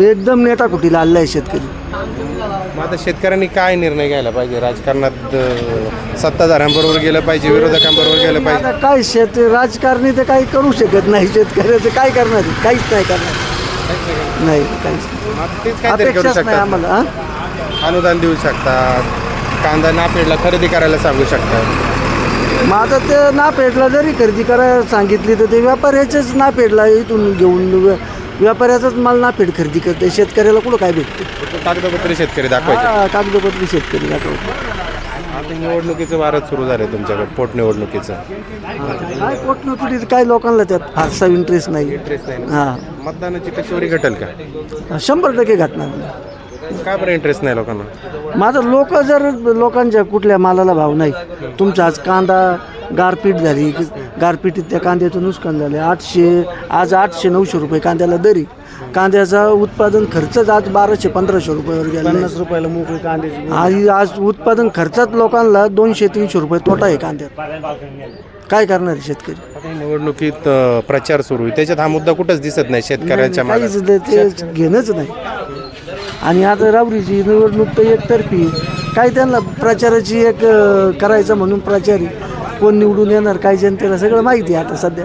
एकदम नेता कुटीला आलेला आहे शेतकरी. मग आता शेतकऱ्यांनी काय निर्णय घ्यायला पाहिजे राजकारणात? सत्ताधाऱ्यांबरोबर गेलं पाहिजे, विरोधकांबरोबर गेलं पाहिजे? आता काय राजकारणी तर काही करू शकत नाही. शेतकऱ्याचं काय करणार? काहीच नाही करणार. नाही काहीच तेच काहीतरी करू अपेक्षाच नाही शकतात. आम्हाला. अनुदान देऊ शकतात, कांदा नाफेडला खरेदी करायला सांगू शकतात. मग आता ते नापेडला जरी खरेदी करायला सांगितली तर ते व्यापाऱ्याच्याच नापेडला इथून घेऊन व्यापाऱ्याचाच माल नापेड खरेदी करते. शेतकऱ्याला कुठं काय भेटते? कागदपत्र शेतकरी दाखवायचे. कागदपत्री शेतकरी दाखवतो. आता निवडणुकीचं वारं सुरू झालं तुमच्याकडे, पोटनिवडणुकीचं. काय पोटनिवडणुकीत काय लोकांना त्यात फारसा इंटरेस्ट नाही. इंटरेस्ट नाही. हां, मतदानाची टक्केवारी घटेल का? 100% घटणार. काय बरं इंटरेस्ट नाही लोकांना? माझं लोकांच्या कुठल्या मालाला भाव नाही. तुमचा आज कांदा गारपीट झाली, गारपीटीत त्या कांद्याचं नुकसान झाले. आज 800-900 रुपये कांद्याला दरी. कांद्याचा उत्पादन खर्च आज 1200-1500 रुपयावर गेला. 50 रुपयाला मोकळी कांद्याची. आज उत्पादन खर्चात लोकांना 200-300 रुपये तोटा आहे कांद्यात. काय करणार आहे शेतकरी? आता निवडणुकीत प्रचार सुरू आहे, त्याच्यात हा मुद्दा कुठंच दिसत नाही शेतकऱ्यांच्या मागे. काहीच ते घेणंच नाही. आणि आता रावरीची निवडणूक तर एकतर्फी. काय त्यांना प्रचाराची एक करायचं म्हणून प्रचारी कोण निवडून येणार काय जनतेला सगळं माहिती आहे आता सध्या.